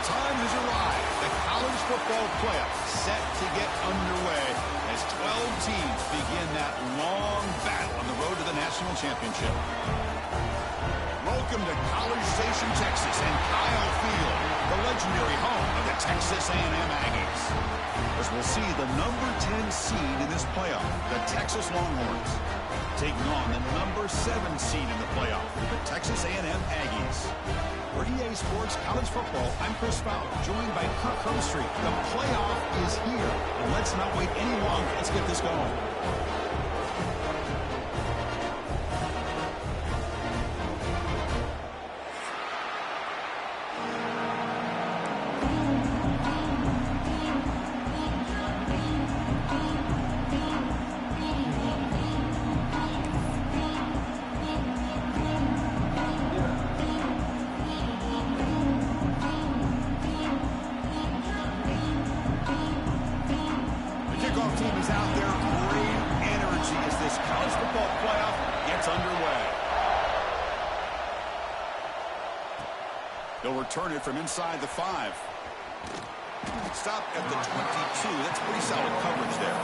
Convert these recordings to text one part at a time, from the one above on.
time has arrived. The college football playoffs set to get underway as 12 teams begin that long battle on the road to the national championship. Welcome to College Station, Texas, and Kyle Field, the legendary home of the Texas A&M Aggies. As we'll see the number 10 seed in this playoff, the Texas Longhorns, taking on the number 7 seed in the playoff, the Texas A&M Aggies. For EA Sports College Football, I'm Chris Fowler, joined by Kirk Herbstreit. The playoff is here, and let's not wait any longer. Let's get this going. Team is out there, great energy as this college football playoff gets underway. They'll return it from inside the 5. Stop at the 22. That's pretty solid coverage there.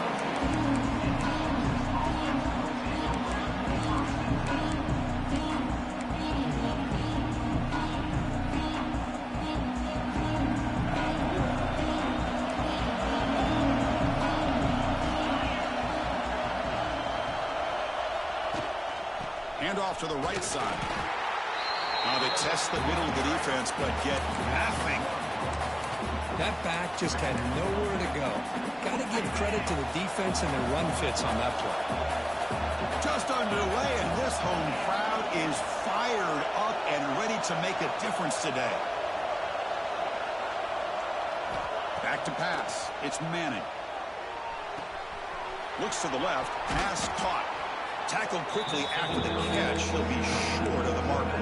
Off to the right side. Now they test the middle of the defense, but get nothing. That back just had nowhere to go. Got to give credit to the defense and their run fits on that play. Just underway, and this home crowd is fired up and ready to make a difference today. Back to pass. It's Manning. Looks to the left. Pass caught. Tackled quickly after the catch. He'll be short of the marker.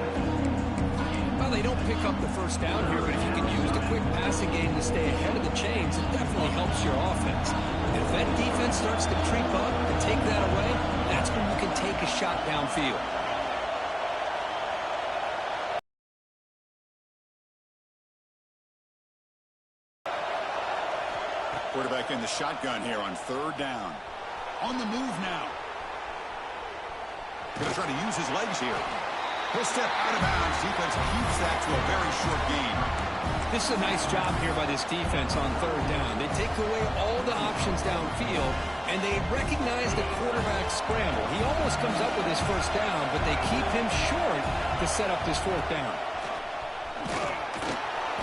Well, they don't pick up the first down here, but if you can use the quick passing game to stay ahead of the chains, it definitely helps your offense. And if that defense starts to creep up and take that away, that's when you can take a shot downfield. Quarterback in the shotgun here on 3rd down. On the move now. Going to try to use his legs here. He'll step out of bounds. Defense keeps that to a very short gain. This is a nice job here by this defense on 3rd down. They take away all the options downfield, and they recognize the quarterback scramble. He almost comes up with his 1st down, but they keep him short to set up this 4th down.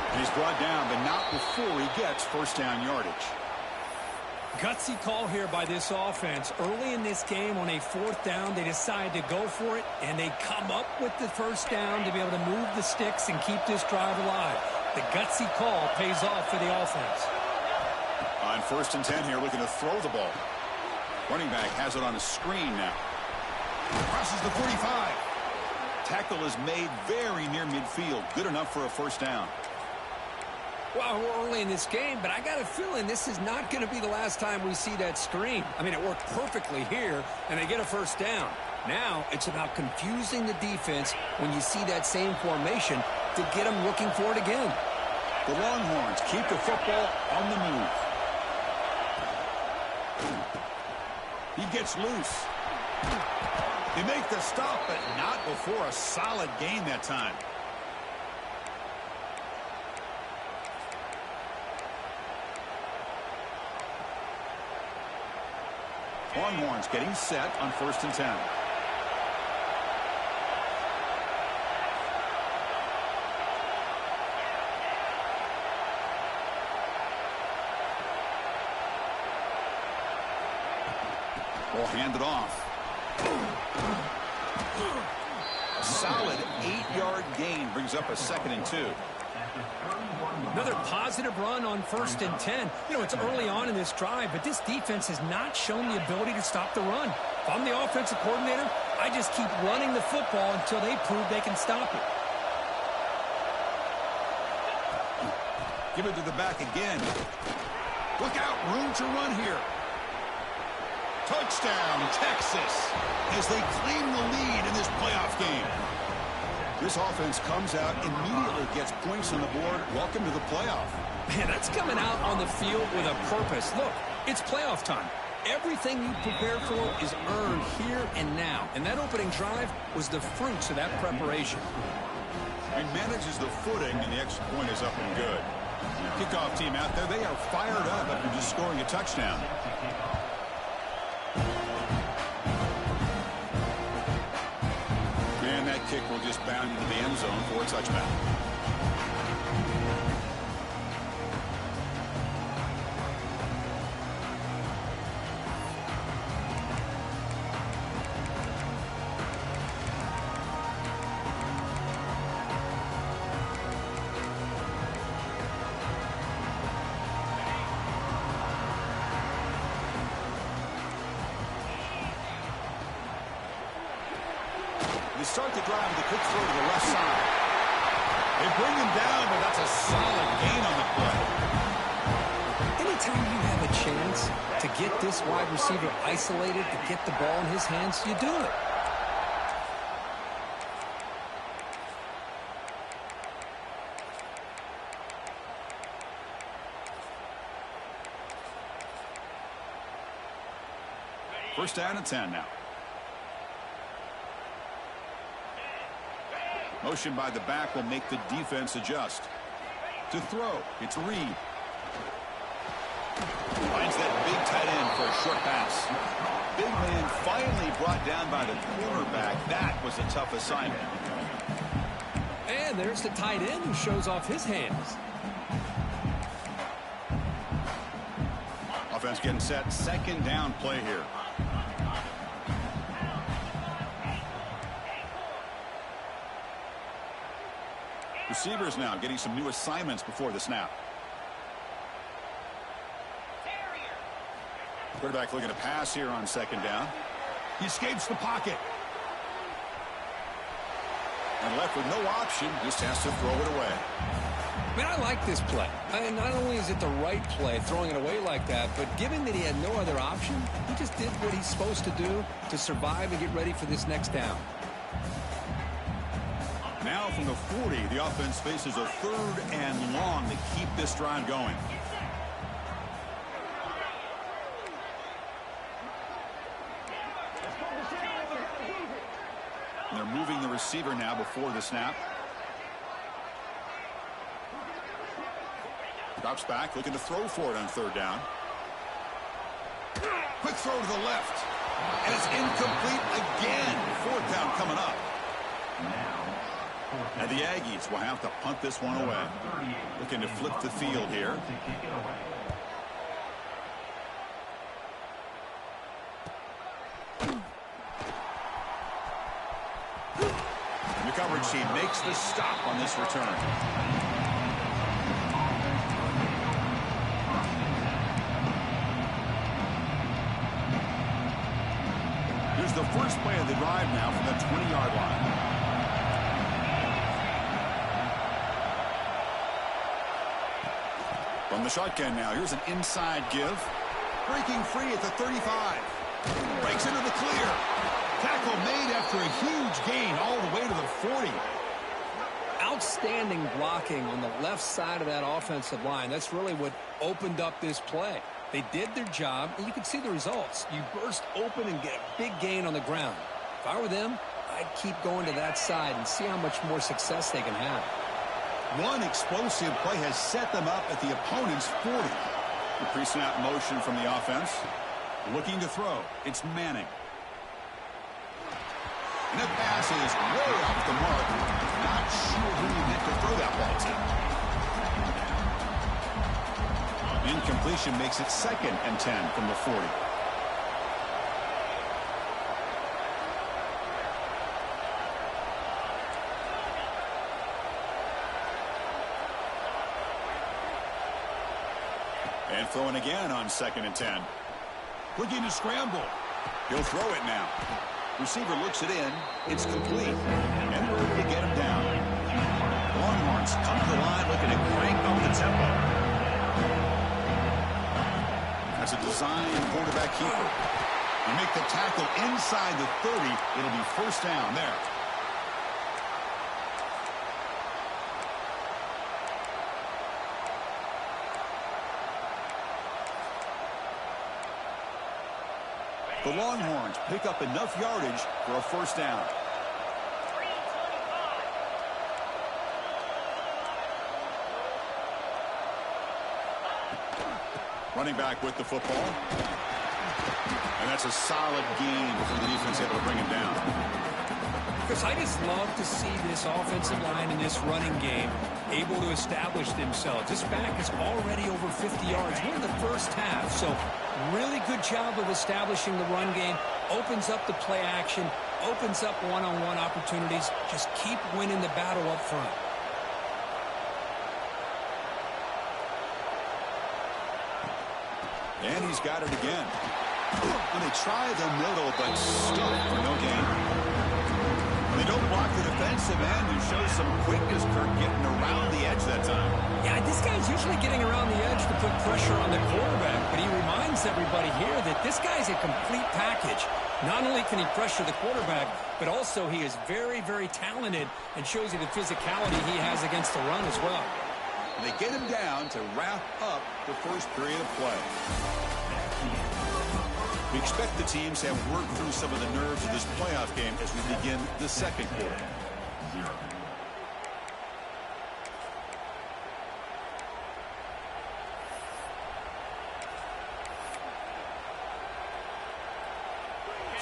And he's brought down, but not before he gets 1st down yardage. Gutsy call here by this offense. Early in this game on a 4th down, they decide to go for it, and they come up with the 1st down to be able to move the sticks and keep this drive alive. The gutsy call pays off for the offense. On 1st and 10 here, looking to throw the ball. Running back has it on a screen now. Crosses the 45. Tackle is made very near midfield. Good enough for a 1st down. Well, we're early in this game, but I got a feeling this is not going to be the last time we see that screen. I mean, it worked perfectly here, and they get a 1st down. Now, it's about confusing the defense when you see that same formation to get them looking for it again. The Longhorns keep the football on the move. He gets loose. They make the stop, but not before a solid gain that time. Longhorns getting set on 1st and 10. Ball handed off. A solid 8-yard gain brings up a 2nd and 2. Another positive run on 1st and 10. You know, it's early on in this drive, but this defense has not shown the ability to stop the run. If I'm the offensive coordinator, I just keep running the football until they prove they can stop it. Give it to the back again. Look out, room to run here. Touchdown, Texas, as they claim the lead in this playoff game. This offense comes out, immediately gets points on the board. Welcome to the playoff. Man, that's coming out on the field with a purpose. Look, it's playoff time. Everything you prepare for is earned here and now. And that opening drive was the fruits of that preparation. He manages the footing, and the extra point is up and good. Kickoff team out there, they are fired up after just scoring a touchdown. And that kick will just bound into the end zone for a touchback. They start the drive with a quick throw to the left side. They bring him down, but that's a solid gain on the play. Anytime you have a chance to get this wide receiver isolated, to get the ball in his hands, you do it. First down and 10 now. Motion by the back will make the defense adjust. To throw, it's Reed. Finds that big tight end for a short pass. Big man finally brought down by the cornerback. That was a tough assignment. And there's the tight end who shows off his hands. Offense getting set. Second down play here. Receivers now getting some new assignments before the snap. Quarterback looking to pass here on second down. He escapes the pocket. And left with no option, just has to throw it away. Man, I like this play. And not only is it the right play, throwing it away like that, but given that he had no other option, he just did what he's supposed to do to survive and get ready for this next down. Now from the 40, the offense faces a third and long to keep this drive going. And they're moving the receiver now before the snap. Drops back, looking to throw for it on third down. Quick throw to the left. And it's incomplete again. Fourth down coming up. And the Aggies will have to punt this one away. Looking to flip the field here. The coverage team makes the stop on this return. Here's the first play of the drive now from the 20-yard line. From the shotgun now, here's an inside give. Breaking free at the 35. Breaks into the clear. Tackle made after a huge gain all the way to the 40. Outstanding blocking on the left side of that offensive line. That's really what opened up this play. They did their job, and you can see the results. You burst open and get a big gain on the ground. If I were them, I'd keep going to that side and see how much more success they can have. One explosive play has set them up at the opponent's 40. The pre-snap motion from the offense. Looking to throw. It's Manning. And that pass is way off the mark. Not sure who he meant to throw that ball to. Incompletion makes it second and 10 from the 40. And throwing again on second and 10. Looking to scramble. He'll throw it now. Receiver looks it in. It's complete. And they're able to get him down. Longhorns come to the line looking to crank up the tempo. That's a design quarterback keeper. You make the tackle inside the 30. It'll be first down there. The Longhorns pick up enough yardage for a first down. Running back with the football. And that's a solid gain for the defense able to bring him down. Chris, I just love to see this offensive line in this running game able to establish themselves. This back is already over 50 yards. We're in the first half, so really good job of establishing the run game. Opens up the play action, opens up one-on-one opportunities. Just keep winning the battle up front. And he's got it again. And they try the middle, but stuck for no gain. They don't block the defensive end and show some quickness, Kirk, getting around the edge that time. Yeah, this guy's usually getting around the edge to put pressure on the quarterback, but he reminds everybody here that this guy's a complete package. Not only can he pressure the quarterback, but also he is very, very talented and shows you the physicality he has against the run as well. And they get him down to wrap up the first period of play. We expect the teams to have worked through some of the nerves of this playoff game as we begin the second quarter.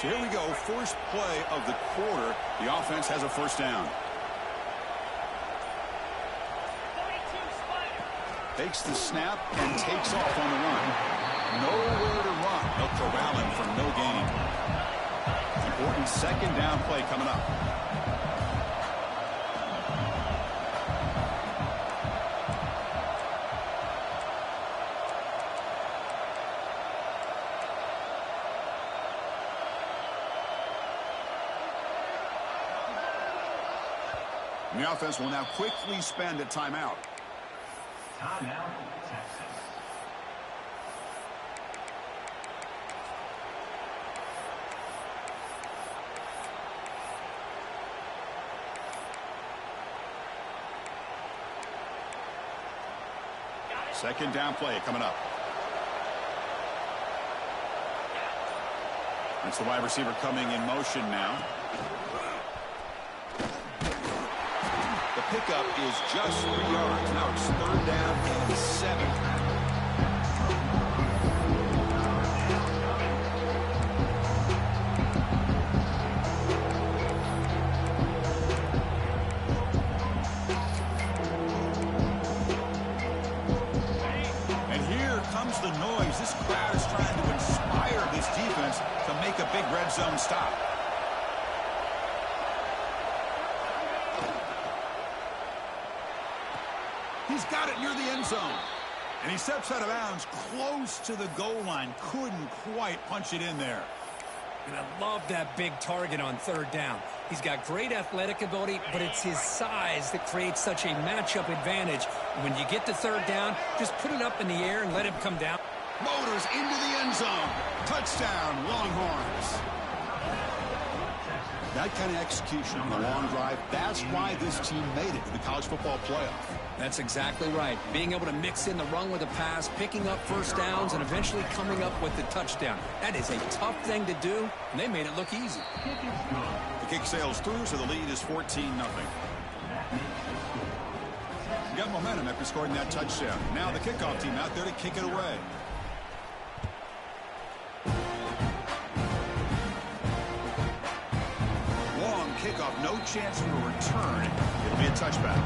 So here we go, first play of the quarter. The offense has a first down. Takes the snap and takes off on the run. Nowhere to run. They'll corral him for no gain. Important second down play coming up. And the offense will now quickly spend a timeout. Timeout, Texas. Second down play coming up. That's the wide receiver coming in motion now. The pickup is just 3 yards. Now it's third down and 7. The noise. This crowd is trying to inspire this defense to make a big red zone stop. He's got it near the end zone. And he steps out of bounds close to the goal line. Couldn't quite punch it in there. And I love that big target on third down. He's got great athletic ability, but it's his size that creates such a matchup advantage. When you get to third down, just put it up in the air and let him come down. Motors into the end zone. Touchdown, Longhorns. That kind of execution on the long drive, that's why this team made it to the college football playoff. That's exactly right. Being able to mix in the run with a pass, picking up first downs, and eventually coming up with the touchdown. That is a tough thing to do, and they made it look easy. The kick sails through, so the lead is 14-0. You got momentum after scoring that touchdown. Now the kickoff team out there to kick it away. Long kickoff, no chance for a return. It'll be a touchback.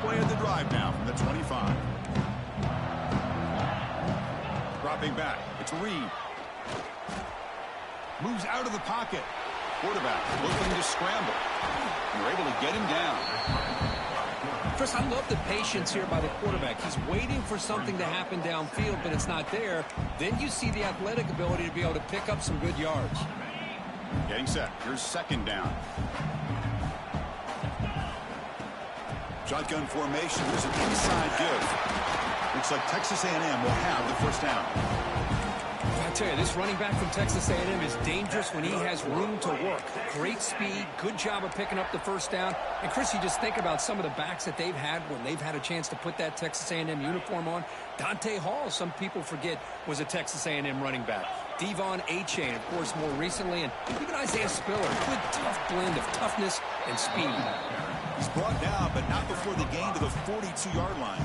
Play of the drive now from the 25. Dropping back. It's Reed. Moves out of the pocket. Quarterback looking to scramble. And they're able to get him down. Chris, I love the patience here by the quarterback. He's waiting for something to happen downfield, but it's not there. Then you see the athletic ability to be able to pick up some good yards. Getting set. Here's second down. Shotgun formation. There's an inside give. Looks like Texas A&M will have the first down. I tell you, this running back from Texas A&M is dangerous when he has room to work. Great speed, good job of picking up the first down. And, Chris, you just think about some of the backs that they've had when they've had a chance to put that Texas A&M uniform on. Dante Hall, some people forget, was a Texas A&M running back. Devon Achane, of course, more recently. And even Isaiah Spiller, good, tough blend of toughness and speed. He's brought down, but not before the gain to the 42-yard line.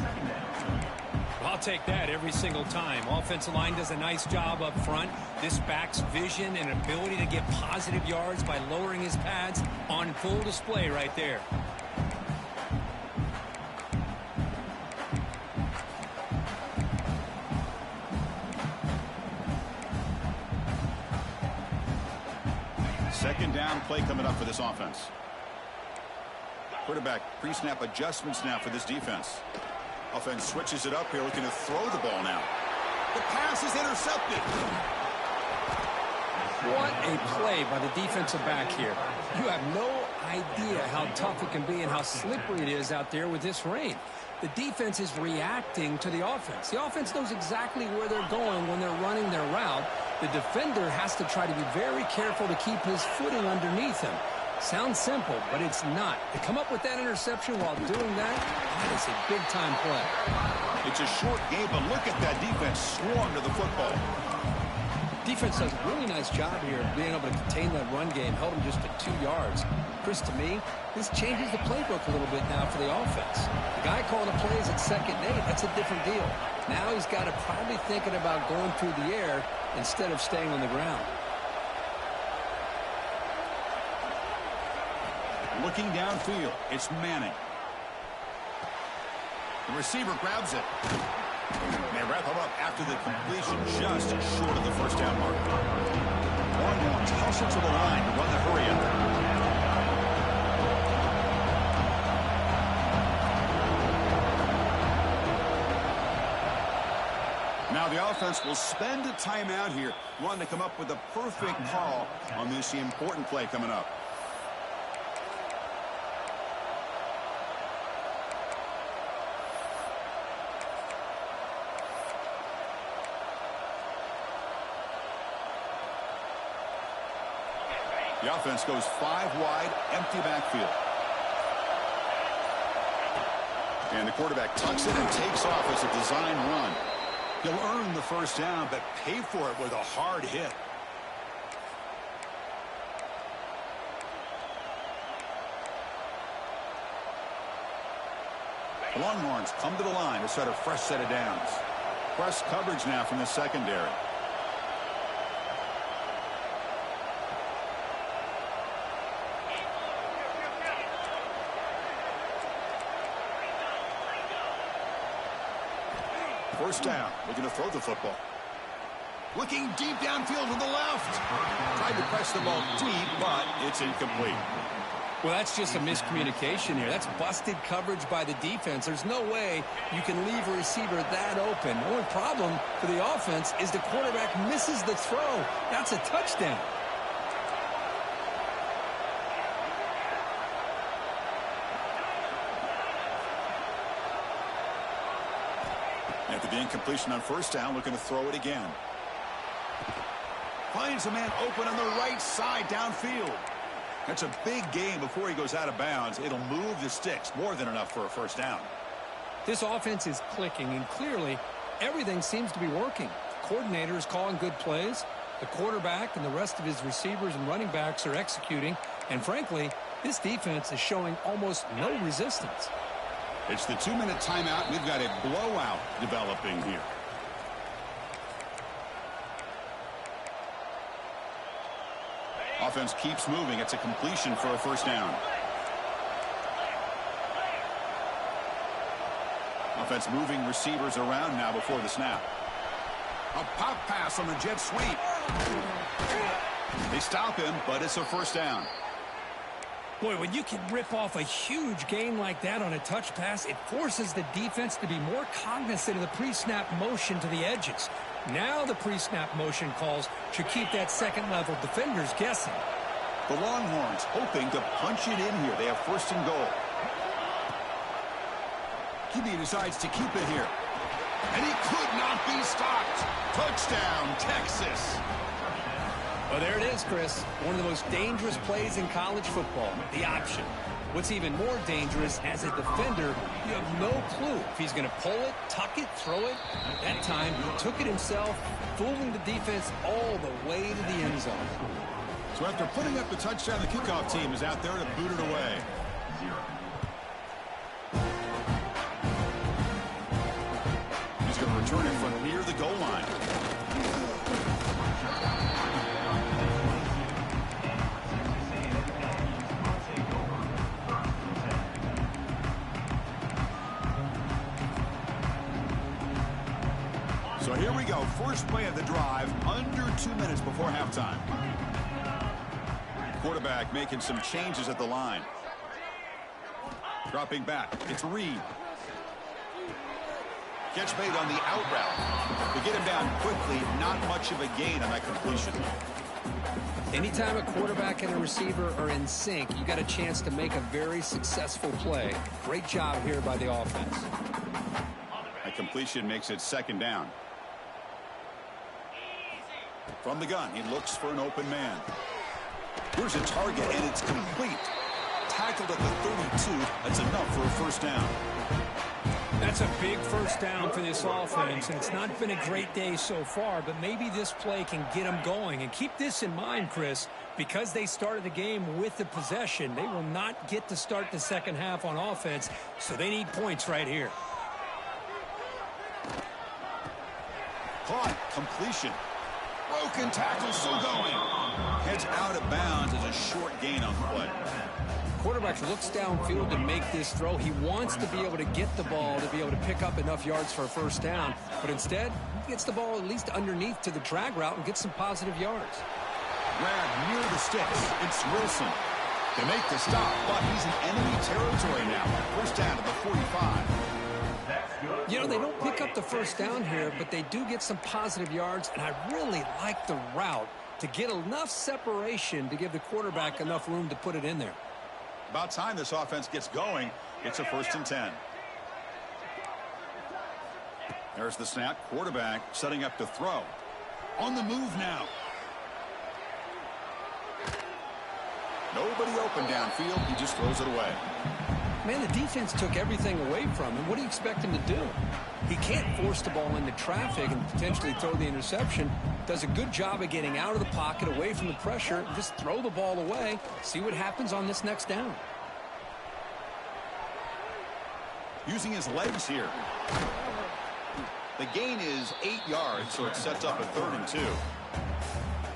I'll take that every single time. Offensive line does a nice job up front. This back's vision and ability to get positive yards by lowering his pads on full display right there. Second down play coming up for this offense. Quarterback pre-snap adjustments now for this defense. Offense switches it up here, looking to throw the ball now. The pass is intercepted. What a play by the defensive back here. You have no idea how tough it can be and how slippery it is out there with this rain. The defense is reacting to the offense. The offense knows exactly where they're going when they're running their route. The defender has to try to be very careful to keep his footing underneath him. Sounds simple, but it's not. To come up with that interception while doing that is a big-time play. It's a short game, but look at that defense swarm to the football. Defense does a really nice job here of being able to contain that run game, held him just to 2 yards. Chris, to me, this changes the playbook a little bit now for the offense. The guy calling the plays at 2nd and 8, that's a different deal. Now he's got to probably thinking about going through the air instead of staying on the ground. Looking downfield, it's Manning. The receiver grabs it. They wrap him up after the completion, just short of the first down mark. Longhorns hustle to the line to run the hurry-up. Now the offense will spend a timeout here, wanting to come up with a perfect call on this important play coming up. The offense goes 5 wide, empty backfield. And the quarterback tucks it and takes off as a design run. He'll earn the first down, but pay for it with a hard hit. The Longhorns come to the line to set a fresh set of downs. Press coverage now from the secondary. First down, looking to throw the football. Looking deep downfield to the left. Tried to press the ball deep, but it's incomplete. Well, that's just a miscommunication here. That's busted coverage by the defense. There's no way you can leave a receiver that open. The only problem for the offense is the quarterback misses the throw. That's a touchdown. After the incompletion on first down, looking to throw it again. Finds a man open on the right side downfield. That's a big gain before he goes out of bounds. It'll move the sticks, more than enough for a first down. This offense is clicking, and clearly everything seems to be working. The coordinator is calling good plays. The quarterback and the rest of his receivers and running backs are executing. And frankly, this defense is showing almost no resistance. It's the 2-minute timeout. We've got a blowout developing here. Offense keeps moving. It's a completion for a first down. Offense moving receivers around now before the snap. A pop pass on the jet sweep. They stop him, but it's a first down. Boy, when you can rip off a huge gain like that on a touch pass, it forces the defense to be more cognizant of the pre-snap motion to the edges. Now the pre-snap motion calls should keep that second-level defenders guessing. The Longhorns hoping to punch it in here. They have first and goal. QB decides to keep it here. And he could not be stopped. Touchdown, Texas. Well, there it is, Chris. One of the most dangerous plays in college football, the option. What's even more dangerous, as a defender, you have no clue if he's going to pull it, tuck it, throw it. That time, he took it himself, fooling the defense all the way to the end zone. So after putting up the touchdown, the kickoff team is out there to boot it away. He's going to return it from near the goal line. So here we go. First play of the drive, under 2 minutes before halftime. Quarterback making some changes at the line. Dropping back. It's Reed. Catch made on the out route. To get him down quickly, not much of a gain on that completion. Anytime a quarterback and a receiver are in sync, you got a chance to make a very successful play. Great job here by the offense. That completion makes it second down. From the gun, he looks for an open man. Here's a target, and it's complete. Tackled at the 32. That's enough for a first down. That's a big first down for this offense, and it's not been a great day so far, but maybe this play can get them going. And keep this in mind, Chris, because they started the game with the possession, they will not get to start the second half on offense, so they need points right here. Caught. Completion. Broken tackle, still going. Heads out of bounds as a short gain on the play. Quarterback looks downfield to make this throw. He wants to be able to get the ball to be able to pick up enough yards for a first down. But instead, he gets the ball at least underneath to the drag route and gets some positive yards. Grab near the sticks. It's Wilson. They make the stop, but he's in enemy territory now. First down to the 45. You know, they don't pick up the first down here, but they do get some positive yards, and I really like the route to get enough separation to give the quarterback enough room to put it in there. About time this offense gets going. It's a 1st and 10. There's the snap. Quarterback setting up to throw. On the move now. Nobody open downfield. He just throws it away. Man, the defense took everything away from him. What do you expect him to do? He can't force the ball into traffic and potentially throw the interception. Does a good job of getting out of the pocket, away from the pressure, and just throw the ball away. See what happens on this next down. Using his legs here. The gain is 8 yards, so it sets up a 3rd and 2.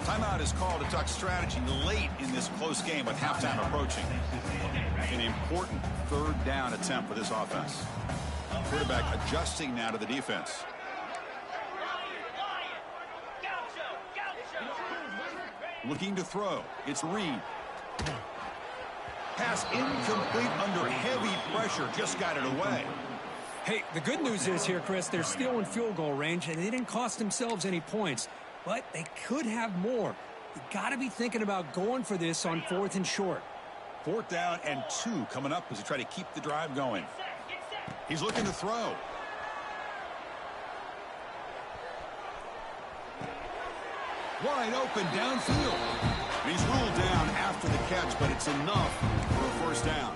Timeout is called to talk strategy late in this close game with halftime approaching. An important 3rd down attempt for this offense. Quarterback adjusting now to the defense. Looking to throw. It's Reed. Pass incomplete under heavy pressure. Just got it away. Hey, the good news is here, Chris, they're still in field goal range, and they didn't cost themselves any points. But they could have more. You got to be thinking about going for this on 4th and short. 4th down and 2 coming up as they try to keep the drive going. He's looking to throw. Wide open downfield. He's ruled down after the catch, but it's enough for a first down.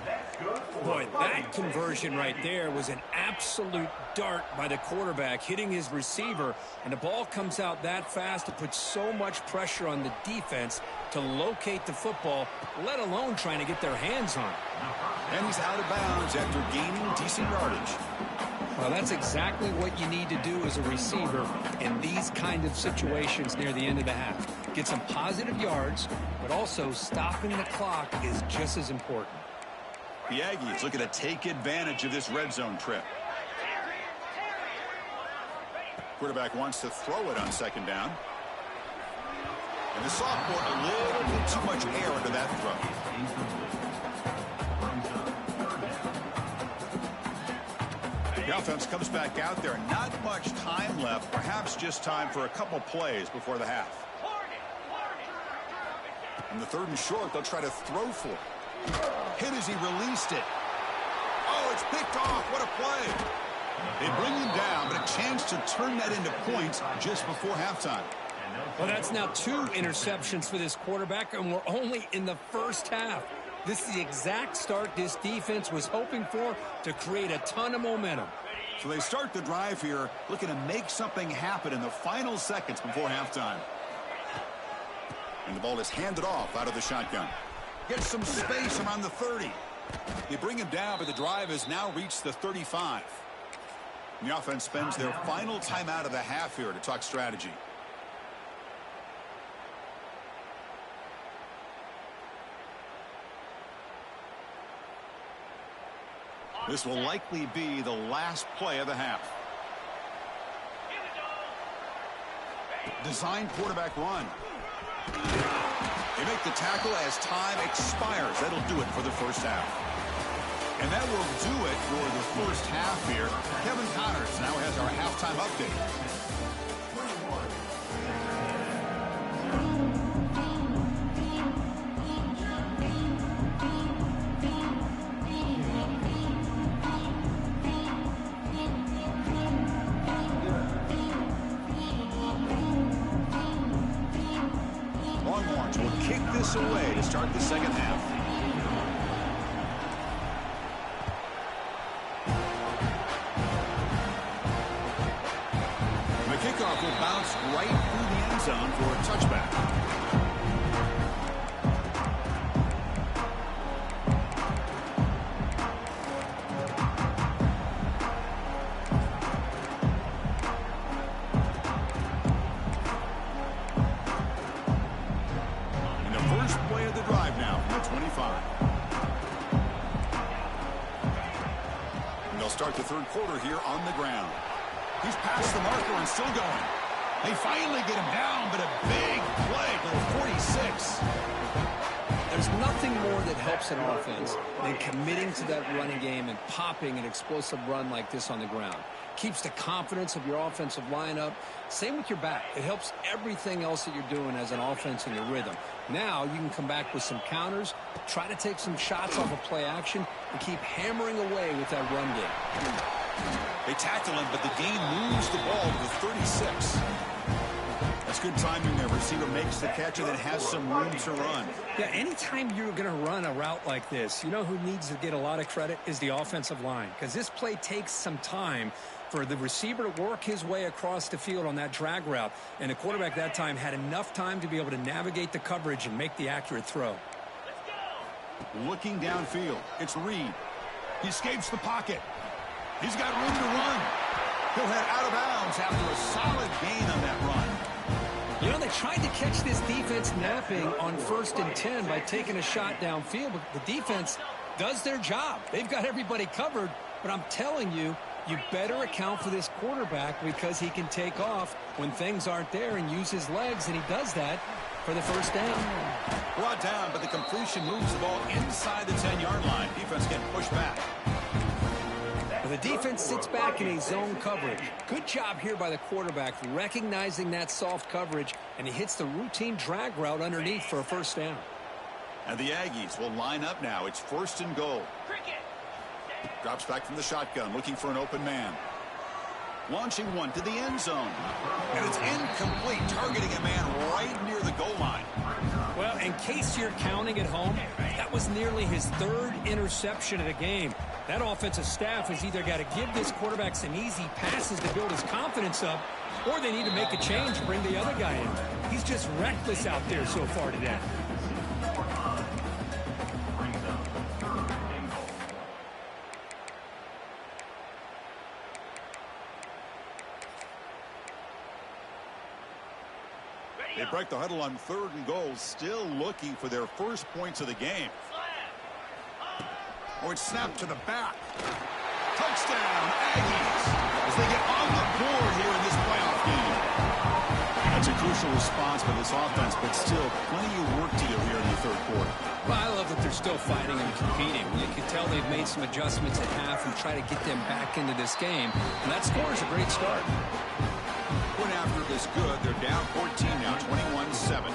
Boy, that conversion right there was an absolute dart by the quarterback, hitting his receiver, and the ball comes out that fast to put so much pressure on the defense to locate the football, let alone trying to get their hands on it. And he's out of bounds after gaining decent yardage. Well, that's exactly what you need to do as a receiver in these kind of situations near the end of the half. Get some positive yards, but also stopping the clock is just as important. The Aggies looking to take advantage of this red zone trip. Quarterback wants to throw it on 2nd down. And the sophomore a little bit too much air into that throw. The offense comes back out there. Not much time left. Perhaps just time for a couple plays before the half. On the 3rd and short, they'll try to throw for it. Hit as he released it. Oh, It's picked off. What a play. They bring him down, but a chance to turn that into points just before halftime. Well, that's now 2 interceptions for this quarterback, and we're only in the first half. This is the exact start this defense was hoping for to create a ton of momentum. So they start the drive here, looking to make something happen in the final seconds before halftime. And the ball is handed off out of the shotgun. Gets some space around the 30. They bring him down, but the drive has now reached the 35. And the offense spends their final timeout of the half here to talk strategy. This will likely be the last play of the half. Design quarterback run. They make the tackle as time expires. That'll do it for the first half. And that will do it for the first half here. Kevin Connors now has our halftime update. Away to start the second half. The kickoff will bounce right through the end zone for a touchback. Start the third quarter here on the ground. He's past the marker and still going. They finally get him down, but a big play for the 46. There's nothing more that helps an offense than committing to that running game and popping an explosive run like this on the ground. Keeps the confidence of your offensive lineup. Same with your back. It helps everything else that you're doing as an offense in your rhythm. Now you can come back with some counters, try to take some shots off of play action, and keep hammering away with that run game. They tackle him, but the game moves the ball to the 36. That's good timing there. Receiver makes the catch and then has some room to run. Yeah, anytime you're going to run a route like this, you know who needs to get a lot of credit is the offensive line, because this play takes some time for the receiver to work his way across the field on that drag route, and the quarterback that time had enough time to be able to navigate the coverage and make the accurate throw. Looking downfield, it's Reed. He escapes the pocket. He's got room to run. He'll head out of bounds after a solid gain on that run. You know, they tried to catch this defense napping on 1st and 10 by taking a shot downfield, but the defense does their job. They've got everybody covered, but I'm telling you, you better account for this quarterback because he can take off when things aren't there and use his legs, and he does that for the first down. Brought down, but the completion moves the ball inside the 10-yard line. Defense getting pushed back. The defense sits back in a zone coverage. Good job here by the quarterback recognizing that soft coverage, and he hits the routine drag route underneath for a first down. And the Aggies will line up now. It's 1st and goal. Drops back from the shotgun, looking for an open man. Launching one to the end zone. And it's incomplete, targeting a man right near the goal line. Well, in case you're counting at home, that was nearly his 3rd interception of the game. That offensive staff has either got to give this quarterback some easy passes to build his confidence up, or they need to make a change and bring the other guy in. He's just reckless out there so far today. They break the huddle on 3rd and goal, still looking for their first points of the game. Oh, it's snapped to the back. Touchdown, Aggies, as they get on the board here in this playoff game. That's a crucial response by this offense, but still plenty of work to do here in the 3rd quarter. Well, I love that they're still fighting and competing. You can tell they've made some adjustments at half and try to get them back into this game. And that score is a great start. Point after this good. They're down 14 now, 21-7.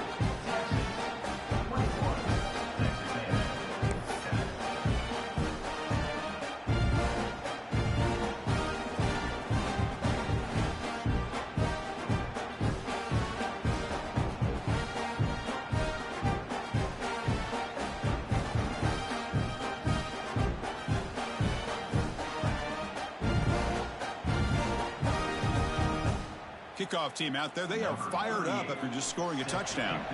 kickoff team out there. They are fired up after just scoring a touchdown.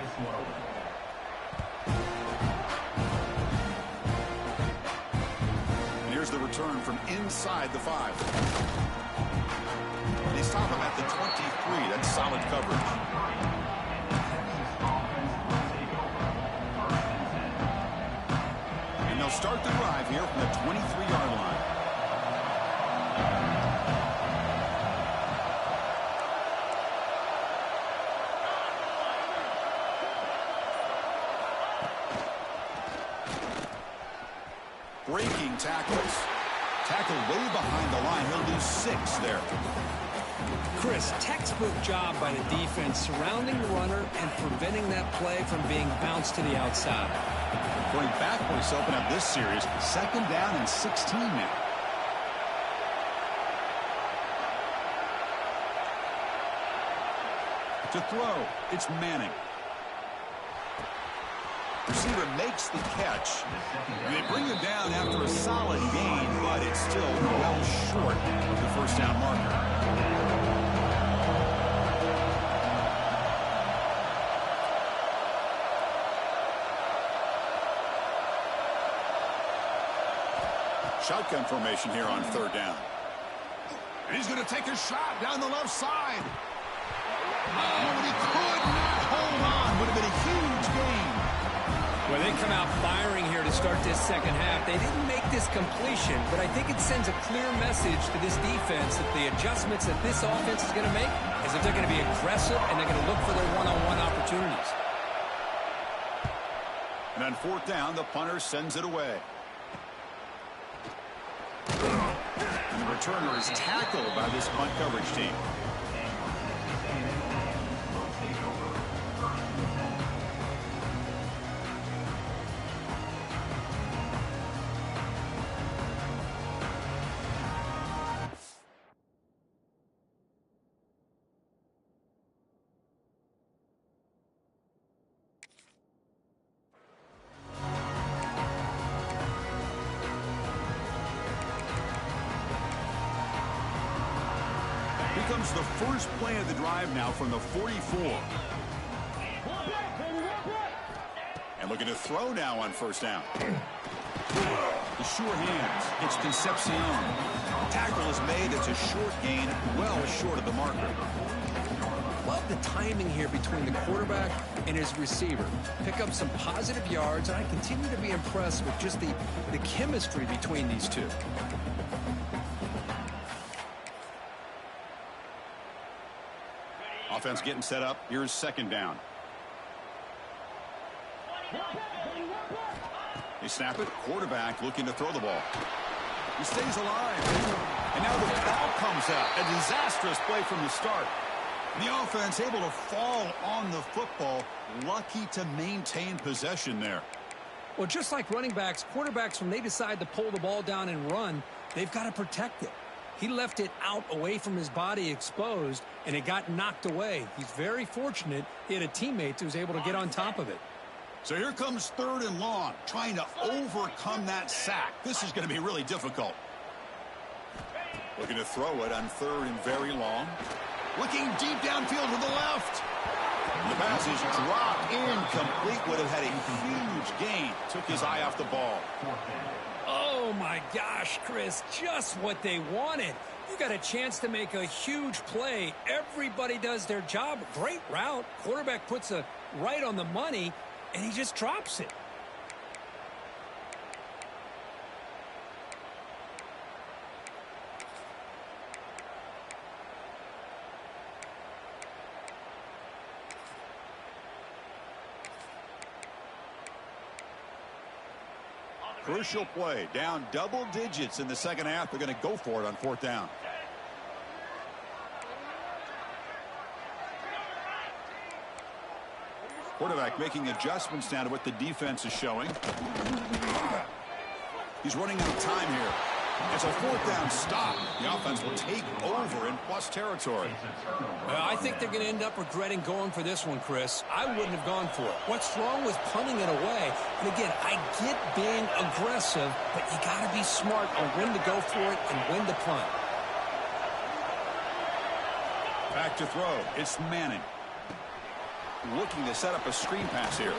And here's the return from inside the 5. They stop him at the 23. That's solid coverage. And they'll start the drive here from the 23-yard line. Breaking tackles. Tackle way behind the line. He'll lose 6 there. Chris, textbook job by the defense surrounding the runner and preventing that play from being bounced to the outside. Going backwards to open up this series. 2nd down and 16 now. To throw, it's Manning. Receiver makes the catch. And they bring him down after a solid gain, but it's still well short of the first down marker. Shotgun formation here on 3rd down. And he's going to take a shot down the left side. Oh, and he could not hold on. Would have been a huge gain. Well, they come out firing here to start this second half. They didn't make this completion, but I think it sends a clear message to this defense that the adjustments that this offense is going to make is that they're going to be aggressive and they're going to look for their one-on-one opportunities. And on 4th down, the punter sends it away. And the returner is tackled by this punt coverage team. Comes the first play of the drive now from the 44. And looking to throw now on 1st down. The sure hands. It's Concepcion. Tackle is made. It's a short gain, well short of the marker. Love the timing here between the quarterback and his receiver. Pick up some positive yards, and I continue to be impressed with just the chemistry between these two. Offense getting set up. Here's 2nd down. They snap it. Quarterback looking to throw the ball. He stays alive. And now the ball comes out. A disastrous play from the start. The offense able to fall on the football. Lucky to maintain possession there. Well, just like running backs, quarterbacks, when they decide to pull the ball down and run, they've got to protect it. He left it out away from his body exposed, and it got knocked away. He's very fortunate he had a teammate who was able to get on top of it. So here comes 3rd and long, trying to overcome that sack. This is going to be really difficult. Looking to throw it on 3rd and very long. Looking deep downfield to the left. The pass is dropped incomplete. Would have had a huge gain. Took his eye off the ball. Oh, my gosh, Chris, just what they wanted. You got a chance to make a huge play. Everybody does their job. Great route. Quarterback puts it right on the money, and he just drops it. Crucial play. Down double digits in the second half. They're going to go for it on 4th down. Quarterback making adjustments now to what the defense is showing. He's running out of time here. It's a 4th down stop. The offense will take over in plus territory. I think they're going to end up regretting going for this one, Chris. I wouldn't have gone for it. What's wrong with punting it away? And again, I get being aggressive, but you got to be smart on when to go for it and when to punt. Back to throw. It's Manning. Looking to set up a screen pass here.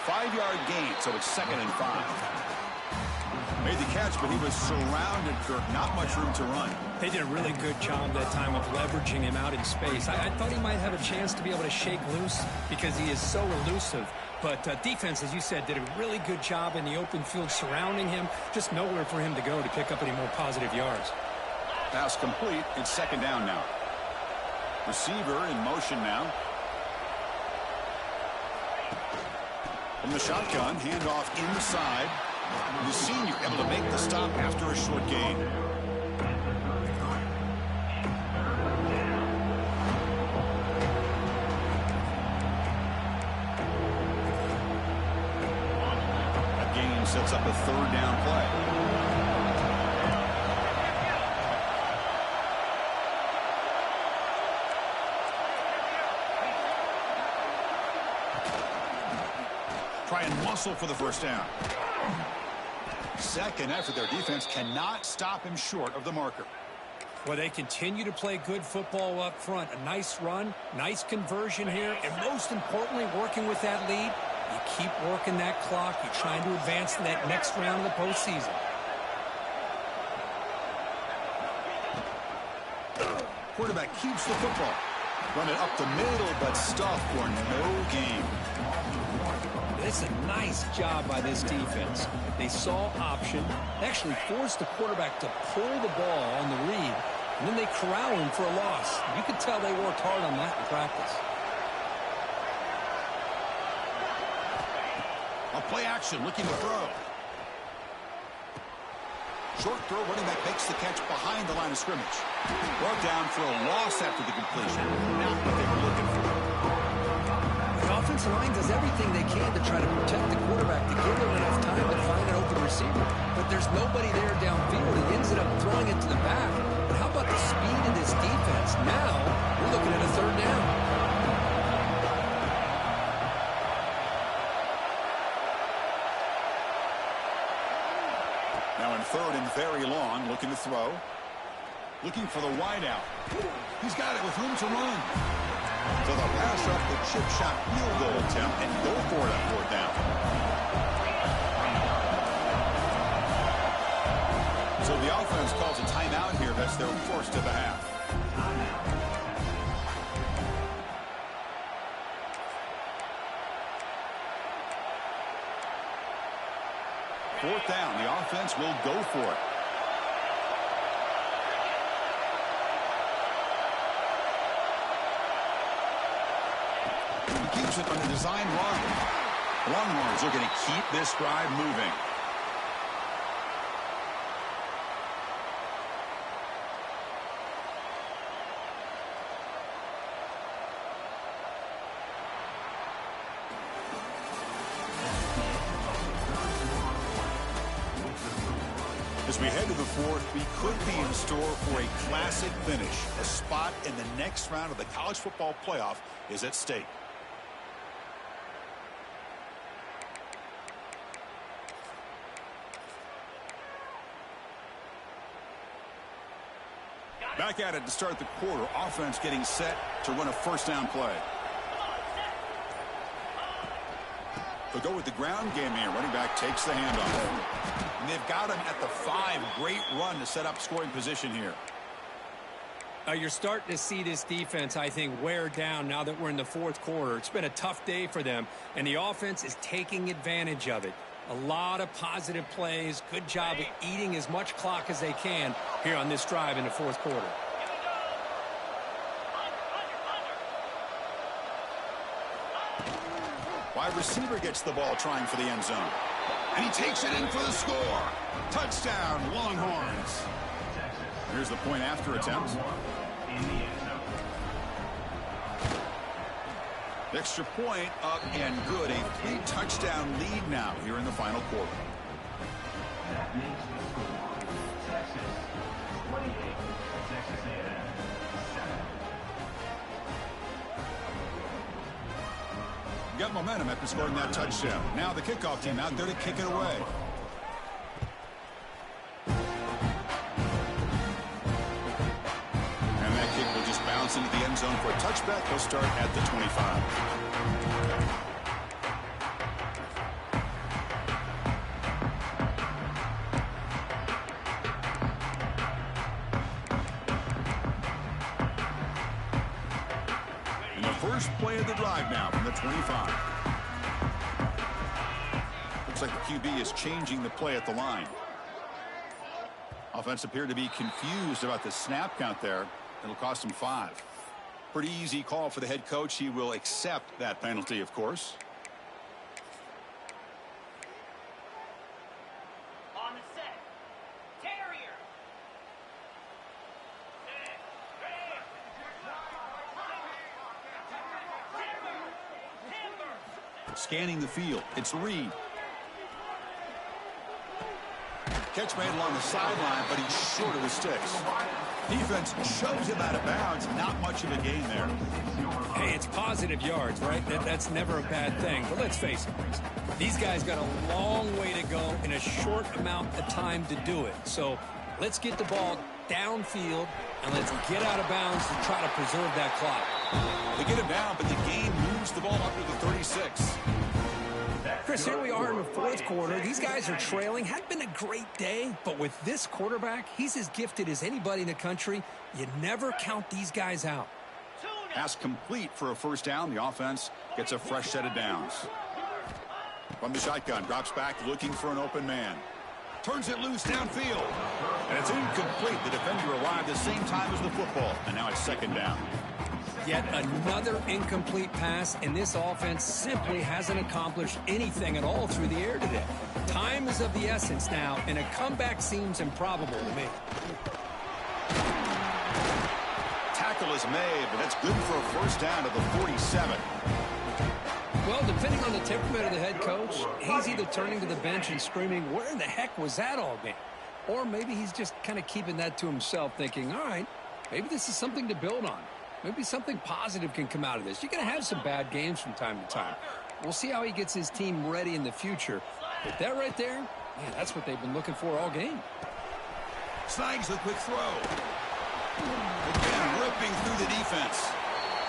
5-yard gain, so it's 2nd and 5. Made the catch, but he was surrounded, Kirk. Not much room to run. They did a really good job that time of leveraging him out in space. I thought he might have a chance to be able to shake loose because he is so elusive. But defense, as you said, did a really good job in the open field surrounding him. Just nowhere for him to go to pick up any more positive yards. Pass complete. It's 2nd down now. Receiver in motion now. From the shotgun, handoff inside. The senior able to make the stop after a short gain. That gain sets up a 3rd down play. Try and muscle for the 1st down. 2nd effort. Their defense cannot stop him short of the marker. Well, they continue to play good football up front. A nice run, nice conversion here, and most importantly, working with that lead. You keep working that clock. You're trying to advance to that next round of the postseason. Quarterback keeps the football. Run it up the middle, but stuffed for no gain. It's a nice job by this defense. They saw option. They actually forced the quarterback to pull the ball on the read, and then they corral him for a loss. You could tell they worked hard on that in practice. A play action, looking to throw. Short throw, running back makes the catch behind the line of scrimmage. Brought down for a loss after the completion. Not what they were looking for. The offensive line does everything they can to try to protect the quarterback to give him enough time to find an open receiver. But there's nobody there downfield. He ends up throwing it to the back. But how about the speed of this defense? Now we're looking at a 3rd down. Now in 3rd and very long, looking to throw. Looking for the wideout. He's got it with room to run. So they'll pass off the chip shot field goal attempt and go for it on 4th down. So the offense calls a timeout here. That's their 1st of the half. Fourth down. The offense will go for it. Keeps it on the design run. Longhorns looking to keep this drive moving. As we head to the 4th, we could be in store for a classic finish. A spot in the next round of the college football playoff is at stake. Back at it to start the quarter. Offense getting set to run a 1st down play. They'll go with the ground game here. Running back takes the handoff. And they've got him at the 5. Great run to set up scoring position here. You're starting to see this defense, I think, wear down now that we're in the 4th quarter. It's been a tough day for them, and the offense is taking advantage of it. A lot of positive plays. Good job of eating as much clock as they can here on this drive in the 4th quarter. Wide receiver gets the ball trying for the end zone. And he takes it in for the score. Touchdown, Longhorns. Here's the point after attempt. Extra point up and good. A 3-touchdown lead now here in the final quarter. That makes the score Texas 28, Texas A&M 7. Got momentum after scoring that touchdown. Now the kickoff team out there to kick it away. And that kick will just bounce gets into the end zone for a touchback. He'll start at the 25. And the first play of the drive now from the 25. Looks like the QB is changing the play at the line. Offense appeared to be confused about the snap count there. It'll cost him 5. Pretty easy call for the head coach. He will accept that penalty, of course. On the set. Terrier. Scanning the field. It's Reed. Catch made along the sideline, but he's short of the sticks. Defense shoves him out of bounds. Not much of a gain there. Hey, it's positive yards, right? That's never a bad thing. But let's face it, these guys got a long way to go in a short amount of time to do it. So let's get the ball downfield, and let's get out of bounds to try to preserve that clock. They get him down, but the game moves the ball up to the 36. Chris, here we are in the fourth quarter. These guys are trailing. Hadn't been a great day, but with this quarterback, he's as gifted as anybody in the country. You never count these guys out. Pass complete for a first down. The offense gets a fresh set of downs. From the shotgun, drops back looking for an open man. Turns it loose downfield. And it's incomplete. The defender arrived the same time as the football. And now it's second down. Yet another incomplete pass, and this offense simply hasn't accomplished anything at all through the air today. Time is of the essence now, and a comeback seems improbable to me. Tackle is made, but that's good for a first down to the 47. Well, depending on the temperament of the head coach, he's either turning to the bench and screaming, where in the heck was that all game? Or maybe he's just kind of keeping that to himself, thinking, all right, maybe this is something to build on. Maybe something positive can come out of this. You're going to have some bad games from time to time. We'll see how he gets his team ready in the future. But that right there, man, that's what they've been looking for all game. Snags the quick throw. Again, ripping through the defense.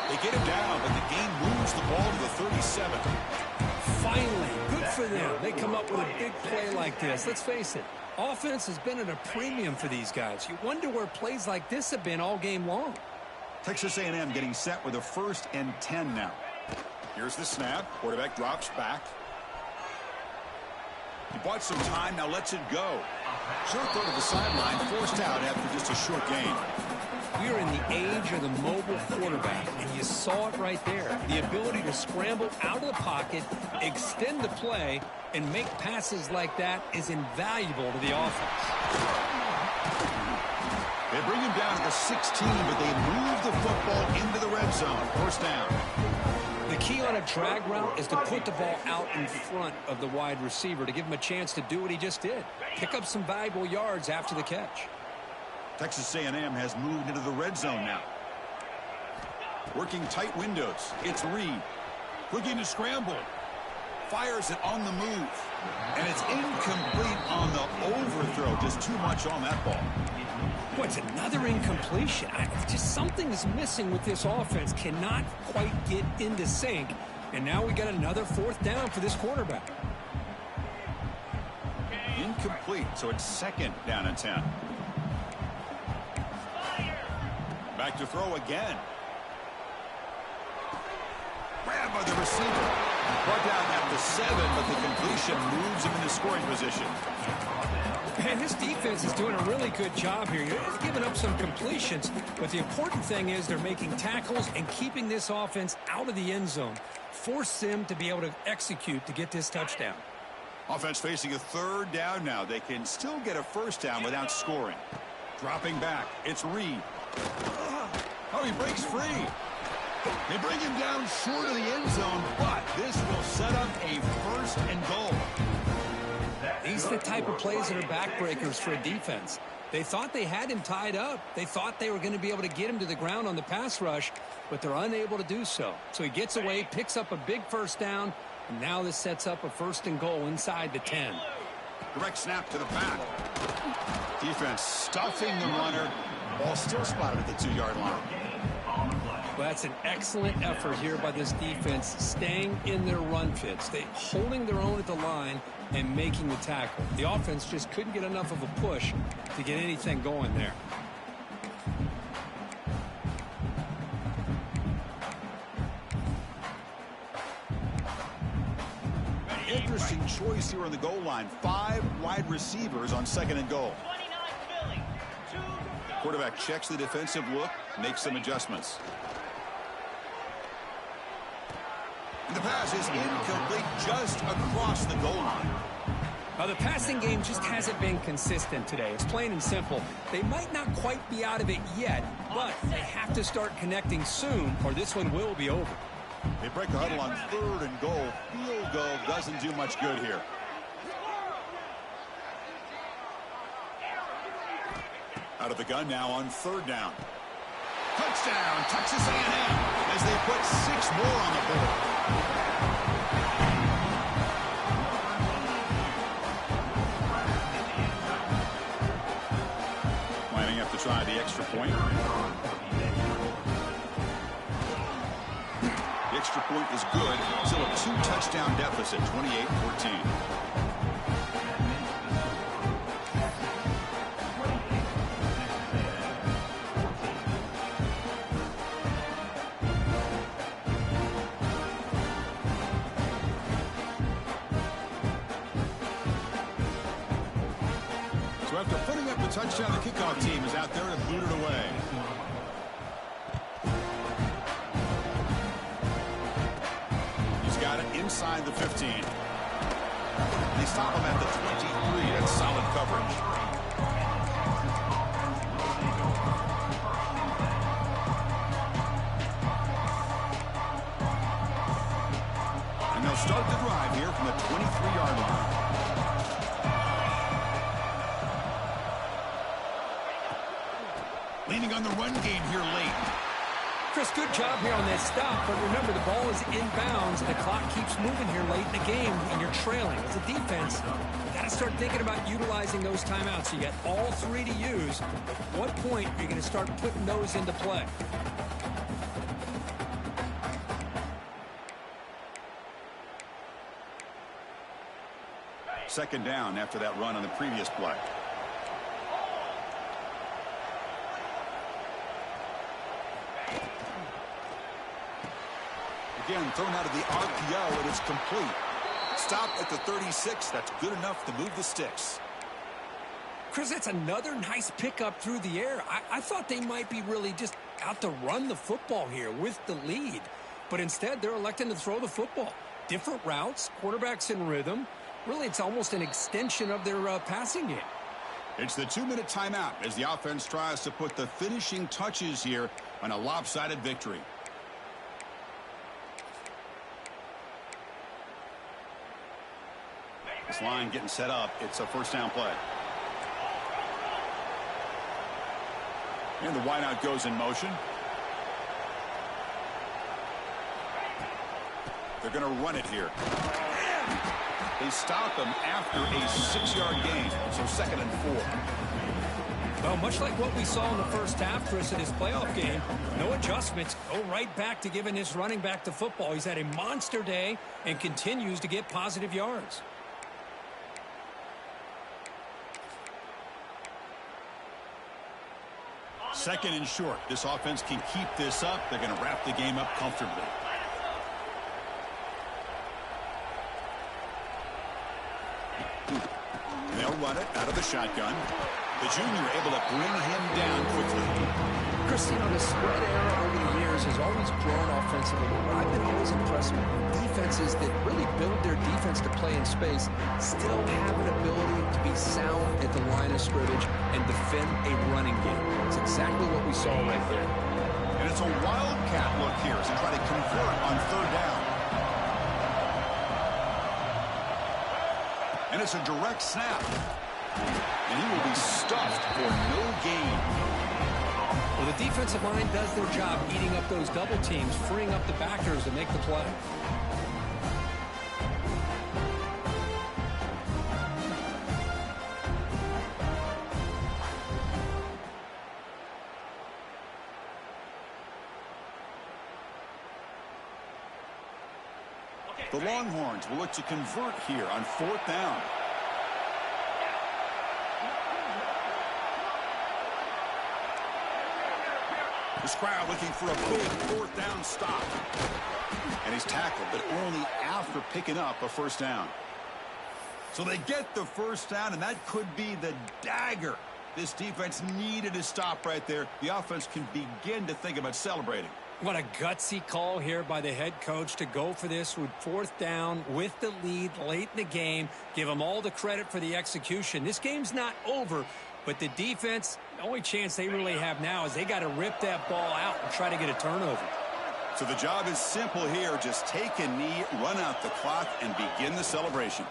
They get him down, but the game moves the ball to the 37. Finally, good for them. They come up with a big play like this. Let's face it, offense has been at a premium for these guys. You wonder where plays like this have been all game long. Texas A&M getting set with a 1st and 10 now. Here's the snap. Quarterback drops back. He bought some time, now lets it go. Short throw to the sideline, forced out after just a short gain. We are in the age of the mobile quarterback, and you saw it right there. The ability to scramble out of the pocket, extend the play, and make passes like that is invaluable to the offense. They bring him down to the 16, but they move the football into the red zone. First down. The key on a drag route is to put the ball out in front of the wide receiver to give him a chance to do what he just did. Pick up some valuable yards after the catch. Texas A&M has moved into the red zone now. Working tight windows. It's Reed. Looking to scramble. Fires it on the move. And it's incomplete on the overthrow. Just too much on that ball. Boy, it's another incompletion. Just something is missing with this offense. Cannot quite get into sync. And now we got another 4th down for this quarterback. Incomplete, so it's 2nd down and 10. Back to throw again. Grabbed by the receiver. Brought down at the 7, but the completion moves him into scoring position. Man, this defense is doing a really good job here. You're giving up some completions, but the important thing is they're making tackles and keeping this offense out of the end zone. Force them to be able to execute to get this touchdown. Offense facing a 3rd down now. They can still get a 1st down without scoring. Dropping back, it's Reed. Oh, he breaks free. They bring him down short of the end zone, but this will set up a 1st and goal. These are the type of plays that are backbreakers for a defense. They thought they had him tied up. They thought they were going to be able to get him to the ground on the pass rush, but they're unable to do so. So he gets away, picks up a big 1st down, and now this sets up a 1st and goal inside the 10. Direct snap to the back. Defense stuffing the runner. Ball still spotted at the 2-yard line. Well, that's an excellent effort here by this defense, staying in their run fits. They holding their own at the line and making the tackle. The offense just couldn't get enough of a push to get anything going there. Interesting choice here on the goal line. 5 wide receivers on 2nd and goal. 29 Philly. 2 to go. Quarterback checks the defensive look, makes some adjustments. And the pass is incomplete just across the goal line. Now, the passing game just hasn't been consistent today. It's plain and simple. They might not quite be out of it yet, but they have to start connecting soon or this one will be over. They break the huddle on 3rd and goal. Field goal doesn't do much good here. Out of the gun now on 3rd down. Touchdown, Texas A&M, as they put 6 more on the board. Lining up to try the extra point. The extra point is good. Still a 2-touchdown deficit, 28-14. So after putting up the touchdown, the kickoff team is out there to boot it away. Got it inside the 15. They stop him at the 23. That's solid coverage. And they'll start the drive here from the 23-yard line. Leaning on the run game here late. Chris, good job here on that stop, but remember the ball is inbounds and the clock keeps moving here late in the game and you're trailing. As a defense, you got to start thinking about utilizing those timeouts. You got all 3 to use. At what point are you going to start putting those into play? Second down after that run on the previous play. Again, thrown out of the RPO, and it's complete. Stop at the 36. That's good enough to move the sticks. Chris, that's another nice pickup through the air. I thought they might be really just out to run the football here with the lead. But instead, they're electing to throw the football. Different routes, quarterbacks in rhythm. Really, it's almost an extension of their passing game. It's the 2-minute timeout as the offense tries to put the finishing touches here on a lopsided victory. This line getting set up. It's a 1st down play. And the wideout goes in motion. They're going to run it here. They stop him after a 6-yard gain. So 2nd and 4. Well, much like what we saw in the first half, Chris, in his playoff game, no adjustments. Go right back to giving his running back the football. He's had a monster day and continues to get positive yards. Second and short. This offense can keep this up. They're going to wrap the game up comfortably. They'll run it out of the shotgun. The junior able to bring him down quickly. Chris, you know, the spread era over the years has always grown offensively. But I've been always impressed with defenses that really build their defense to play in space, still have an ability to be sound at the line of scrimmage and defend a running game. It's exactly what we saw right there. And it's a wildcat look here as they try to convert on 3rd down. And it's a direct snap. And he will be stuffed for no gain. Well, the defensive line does their job eating up those double teams, freeing up the backers to make the play. The Longhorns will look to convert here on 4th down. This crowd looking for a big 4th down stop. And he's tackled, but only after picking up a 1st down. So they get the 1st down, and that could be the dagger. This defense needed a stop right there. The offense can begin to think about celebrating. What a gutsy call here by the head coach to go for this with 4th down with the lead late in the game. Give them all the credit for the execution. This game's not over, but the defense, the only chance they really have now is they got to rip that ball out and try to get a turnover. So the job is simple here. Just take a knee, run out the clock, and begin the celebration.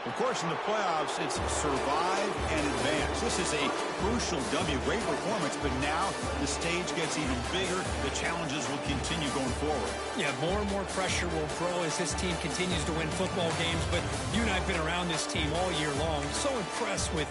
Of course, in the playoffs, it's survive and advance. This is a crucial W. Great performance, but now the stage gets even bigger. The challenges will continue going forward. Yeah, more and more pressure will grow as this team continues to win football games. But you and I have been around this team all year long. So impressed with